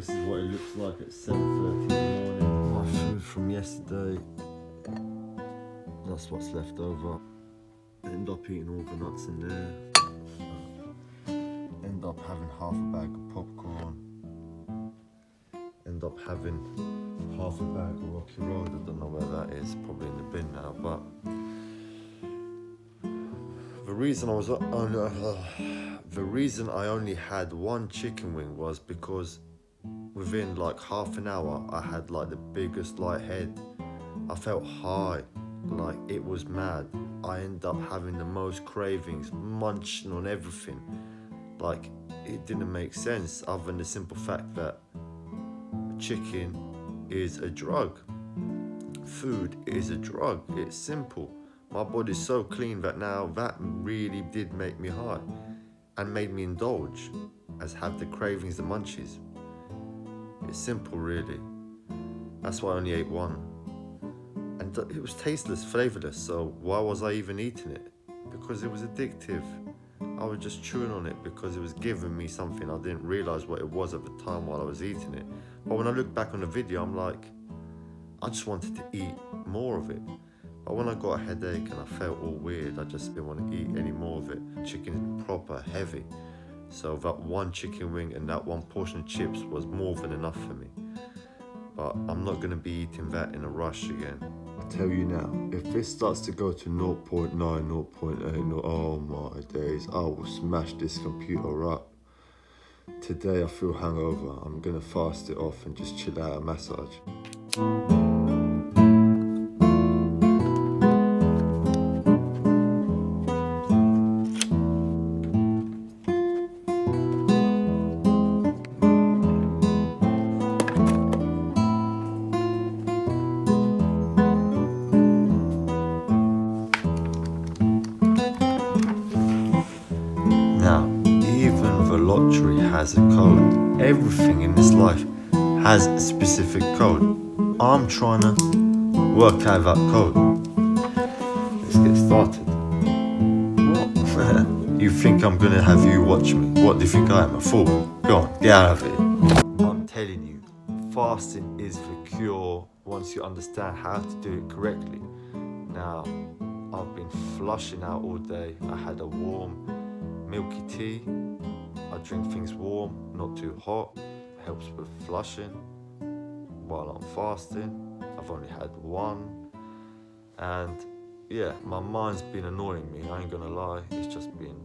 this is what it looks like at 7:30 in the morning. My food from yesterday, that's what's left over. End up eating all the nuts in there. End up having half a bag of popcorn. End up having half a bag of Rocky Road. I don't know where that is, probably in the bin now, but the reason I only had one chicken wing was because within like half an hour I had like the biggest lighthead. I felt high, like it was mad. I ended up having the most cravings, munching on everything. Like it didn't make sense other than the simple fact that chicken is a drug. Food is a drug. It's simple. My body's so clean that now that really did make me high and made me indulge as have the cravings, the munchies. It's simple really. That's why I only ate one. And it was tasteless, flavourless, so why was I even eating it? Because it was addictive. I was just chewing on it because it was giving me something. I didn't realise what it was at the time while I was eating it. But when I look back on the video, I'm like, I just wanted to eat more of it. But when I got a headache and I felt all weird, I just didn't want to eat any more of it. Chicken is proper heavy. So that one chicken wing and that one portion of chips was more than enough for me. But I'm not going to be eating that in a rush again. I tell you now, if this starts to go to 0.9, 0.8, oh my days, I will smash this computer up. Today I feel hangover. I'm going to fast it off and just chill out and massage. Lottery has a code. Everything in this life has a specific code. I'm trying to work out that code. Let's get started. What? You think I'm gonna have you watch me? What do you think I am, a fool? Go on, get out of here. I'm telling you, fasting is the cure once you understand how to do it correctly. Now, I've been flushing out all day. I had a warm milky tea. I drink things warm, not too hot. Helps with flushing while I'm fasting. I've only had one. And yeah, my mind's been annoying me, I ain't gonna lie. It's just been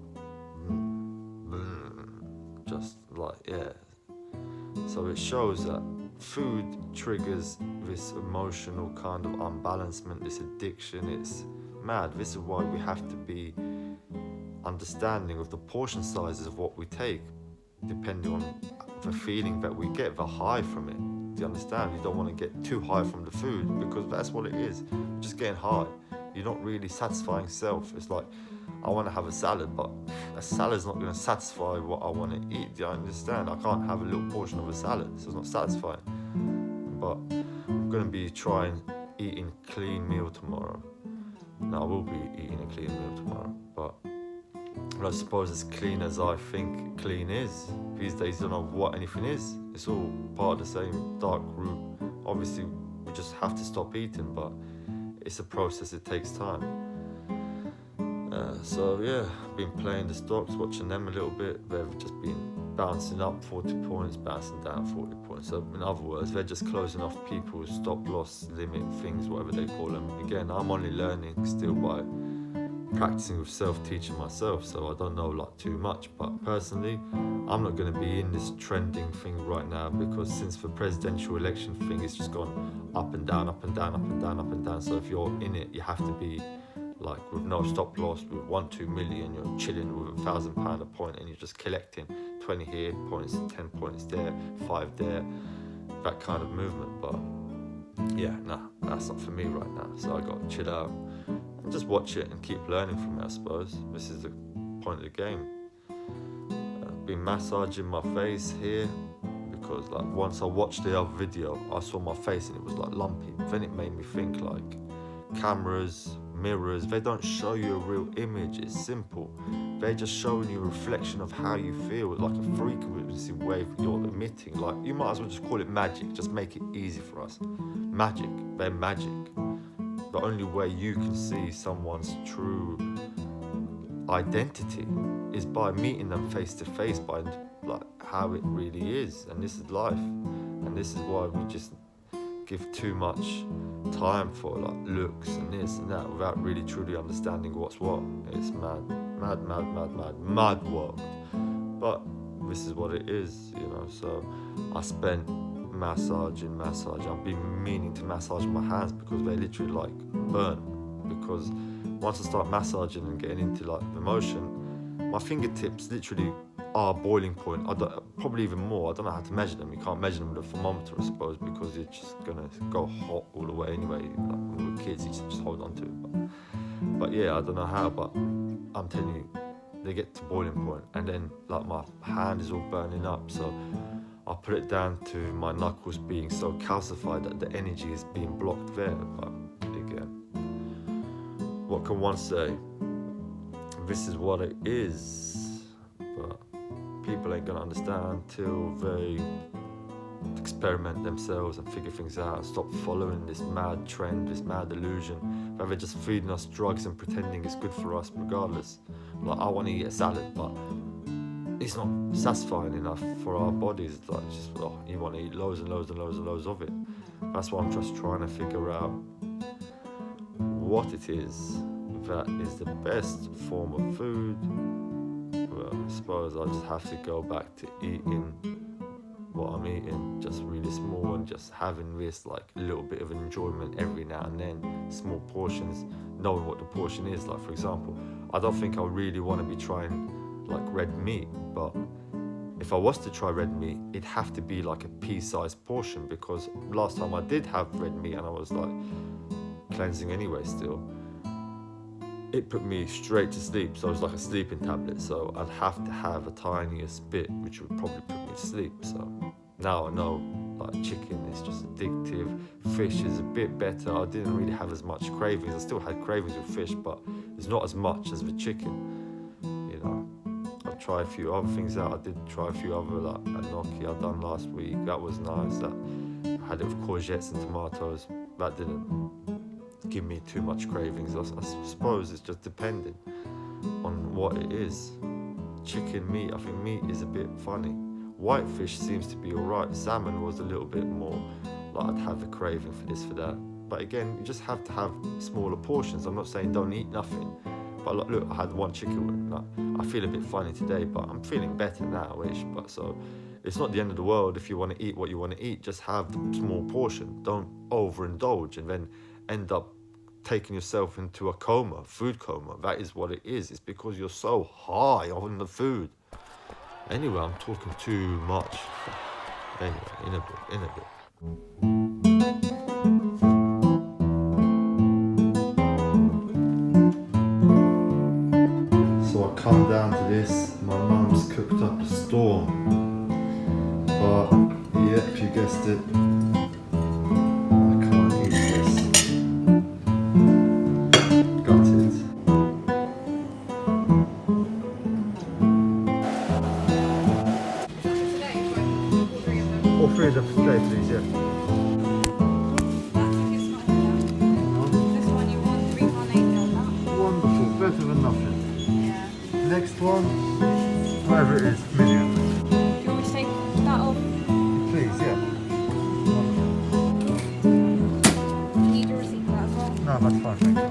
just like, yeah. So it shows that food triggers this emotional kind of unbalancement, this addiction. It's mad. This is why we have to be understanding of the portion sizes of what we take, depending on the feeling that we get, the high from it. Do you understand? You don't want to get too high from the food, because that's what it is. You're just getting high. You're not really satisfying self. It's like, I want to have a salad, but a salad's not going to satisfy what I want to eat. Do you understand? I can't have a little portion of a salad, so it's not satisfying. But I'm going to be trying eating clean meal tomorrow. Now, I will be eating a clean meal tomorrow, but I suppose as clean as I think clean is. These days, you don't know what anything is. It's all part of the same dark root. Obviously, we just have to stop eating, but it's a process, it takes time. So yeah, I've been playing the stocks, watching them a little bit. They've just been bouncing up 40 points, bouncing down 40 points. So in other words, they're just closing off people's stop loss limit things, whatever they call them. Again, I'm only learning still by practicing with self-teaching myself, so I don't know like too much. But personally, I'm not going to be in this trending thing right now, because since the presidential election thing, it's just gone up and down, up and down, up and down, up and down. So if you're in it, you have to be like with no stop loss, with 1-2 million, you're chilling with £1,000 a point, and you're just collecting 20 here points, 10 points there, 5 there, that kind of movement. But yeah, nah, that's not for me right now. So I got to chill out and just watch it and keep learning from it, I suppose. This is the point of the game. I've been massaging my face here, because like once I watched the other video, I saw my face and it was like lumpy. Then it made me think like cameras, mirrors. They don't show you a real image. It's simple. They're just showing you a reflection of how you feel, like a frequency wave you're emitting. Like, you might as well just call it magic. Just make it easy for us. Magic. They're magic. The only way you can see someone's true identity is by meeting them face to face, by like how it really is. And this is life. And this is why we just give too much time for like looks and this and that without really truly understanding what's what. It's mad world. But this is what it is, you know. So I spent massaging. I've been meaning to massage my hands because they literally like burn. Because once I start massaging and getting into like the motion, my fingertips literally are boiling point. Probably even more. I don't know how to measure them. You can't measure them with a thermometer, I suppose, because you're just gonna go hot all the way anyway. Like when we're kids, you just hold on to it. But yeah, I don't know how, but I'm telling you, they get to boiling point, and then like my hand is all burning up. So I put it down to my knuckles being so calcified that the energy is being blocked there. But again, what can one say? This is what it is. But people ain't gonna understand till they experiment themselves and figure things out and stop following this mad trend, this mad illusion where they're just feeding us drugs and pretending it's good for us regardless. Like, I want to eat a salad, but it's not satisfying enough for our bodies. Like, it's just, you want to eat loads and loads and loads and loads of it. That's why I'm just trying to figure out what it is that is the best form of food. Well, I suppose I just have to go back to eating what I'm eating, just really small, and just having this like a little bit of enjoyment every now and then, small portions, knowing what the portion is. Like, for example, I don't think I really want to be trying like red meat, but if I was to try red meat, it'd have to be like a pea-sized portion, because last time I did have red meat and I was like cleansing anyway still, it put me straight to sleep. So it was like a sleeping tablet, so I'd have to have a tiniest bit, which would probably put me to sleep. So now I know, like, chicken is just addictive, fish is a bit better. I didn't really have as much cravings. I still had cravings with fish, but it's not as much as with chicken, you know. I've tried a few other things out. I did try a few other, like a gnocchi I done last week. That was nice. I had it with courgettes and tomatoes. That didn't give me too much cravings. I suppose it's just depending on what it is. Chicken, meat, I think meat is a bit funny. Whitefish seems to be alright. Salmon was a little bit more like I'd have a craving for this, for that. But again, you just have to have smaller portions. I'm not saying don't eat nothing, but look, I had one chicken wing. Like, I feel a bit funny today, but I'm feeling better now-ish. But so it's not the end of the world. If you want to eat what you want to eat, just have the small portion. Don't overindulge and then end up taking yourself into a coma, food coma. That is what it is. It's because you're so high on the food. Anyway, I'm talking too much. Anyway, in a bit. So I come down to this. My mum's cooked up a storm. But, yep, you guessed it. All three of them today, please, yeah. This one you want 318 on that. Wonderful, better than nothing. Yeah. Next one, whatever it is, medium. Do you want me to take that off? Please, yeah. You need your receipt for that as well? No, that's fine, thank you.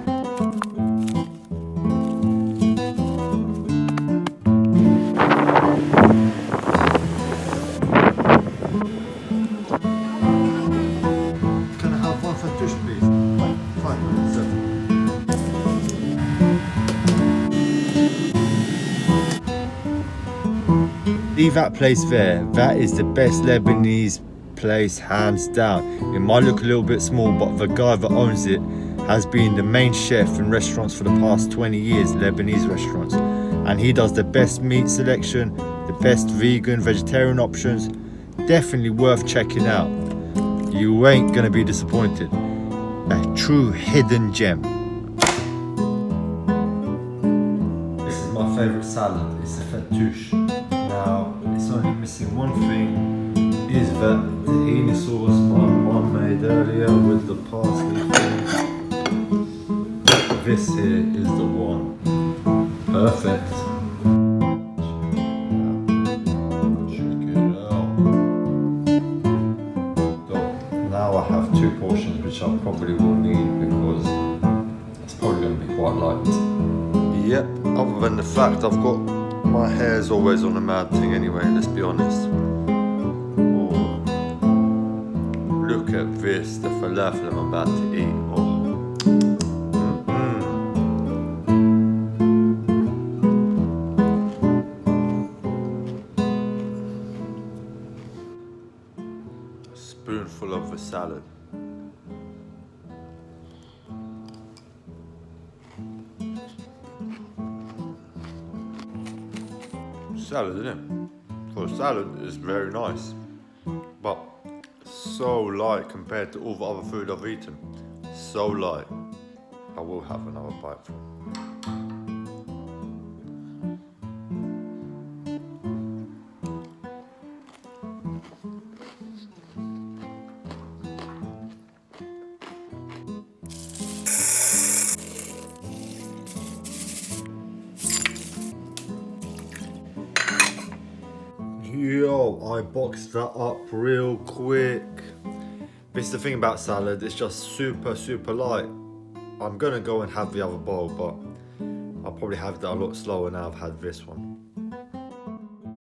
Leave that place there. That is the best Lebanese place, hands down. It might look a little bit small, but the guy that owns it has been the main chef in restaurants for the past 20 years, Lebanese restaurants. And he does the best meat selection, the best vegan, vegetarian options. Definitely worth checking out. You ain't gonna be disappointed. A true hidden gem. favourite salad is the fettush. Now, it's only missing one thing, is that tahini sauce my mum made earlier with the parsley thing. This here is the one. Perfect. Check it out. So, now I have 2 portions, which I probably will need because it's probably going to be quite light. Yep, other than the fact I've got my hair's always on a mad thing anyway, let's be honest. Oh, look at this, the falafel I'm about to eat. Oh. A spoonful of the salad. Salad, isn't it? For a salad, it's very nice, but so light compared to all the other food I've eaten. So light. I will have another bite from. Yo, I boxed that up real quick. This is the thing about salad, it's just super light. I'm gonna go and have the other bowl, but I'll probably have that a lot slower now I've had this one.